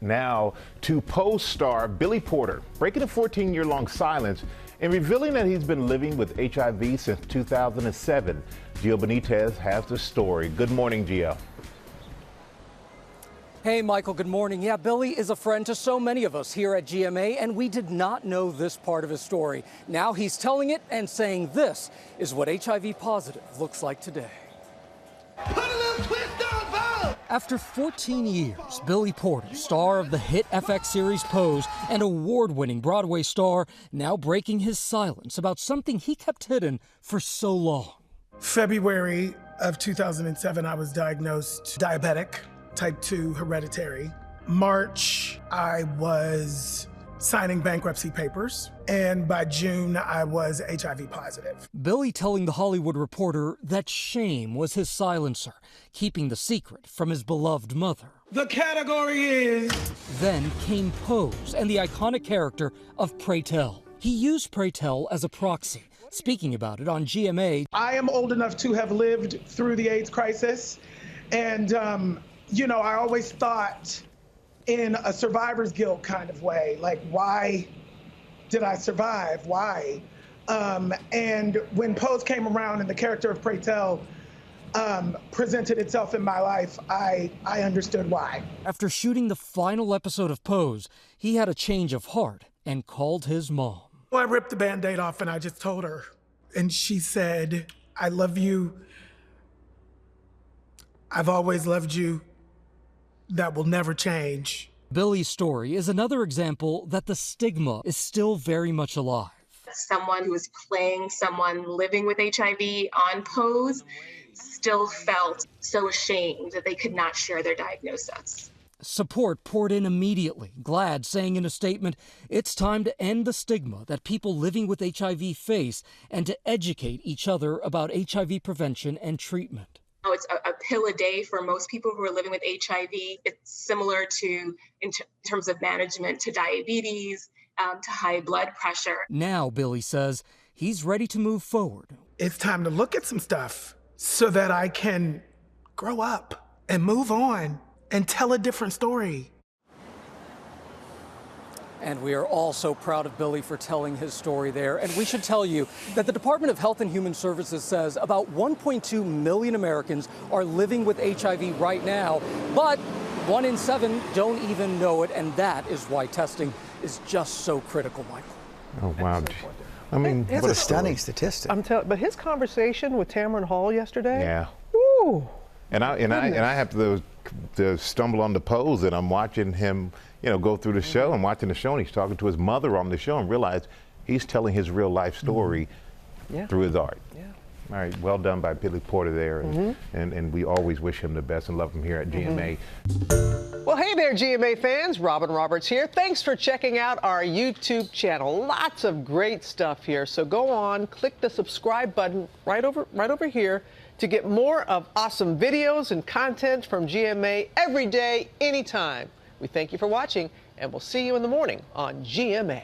Now to Pose star Billy Porter, breaking a 14-year-long silence and revealing that he's been living with HIV since 2007. Gio Benitez has the story. Good morning, Gio. Hey, Michael, good morning. Yeah, Billy is a friend to so many of us here at GMA, and we did not know this part of his story. Now he's telling it and saying this is what HIV positive looks like today. Put a little twist on Bob! After 14 years, Billy Porter, star of the hit FX series Pose and award-winning Broadway star, now breaking his silence about something he kept hidden for so long. February of 2007, I was diagnosed diabetic, type 2 hereditary. March, I was signing bankruptcy papers, and by June, I was HIV positive. Billy telling The Hollywood Reporter that shame was his silencer, keeping the secret from his beloved mother. The category is... Then came Pose and the iconic character of Pray Tell. He used Pray Tell as a proxy, speaking about it on GMA. I am old enough to have lived through the AIDS crisis, and you know, I always thought in a survivor's guilt kind of way, like, why did I survive? Why? And when Pose came around and the character of Pray Tell presented itself in my life, I understood why. After shooting the final episode of Pose, he had a change of heart and called his mom. Well, I ripped the Band-Aid off and I just told her. And she said, I love you. I've always loved you. That will never change. Billy's story is another example that the stigma is still very much alive. Someone who was playing someone living with HIV on Pose still felt so ashamed that they could not share their diagnosis. Support poured in immediately, GLAAD saying in a statement, it's time to end the stigma that people living with HIV face and to educate each other about HIV prevention and treatment. It's a pill a day for most people who are living with HIV. It's similar to, in terms of management, to diabetes, to high blood pressure. Now, Billy says, he's ready to move forward. It's time to look at some stuff so that I can grow up and move on and tell a different story. And we are all so proud of Billy for telling his story there. And we should tell you that the Department of Health and Human Services says about 1.2 million Americans are living with HIV right now, but 1 in 7 don't even know it, and that is why testing is just so critical, Michael. Oh, wow. I mean, It's what a stunning statistic. But his conversation with Tamron Hall yesterday. Yeah. Woo. And I have to stumble on the Pose, and I'm watching him, you know, go through the show and watching the show, and he's talking to his mother on the show, and realize he's telling his real life story through his art. Yeah. All right, well done by Billy Porter there, and we always wish him the best and love him here at GMA. Well, hey there, GMA fans. Robin Roberts here. Thanks for checking out our YouTube channel. Lots of great stuff here. So go on, click the subscribe button right over here to get more of awesome videos and content from GMA every day, anytime. We thank you for watching, and we'll see you in the morning on GMA.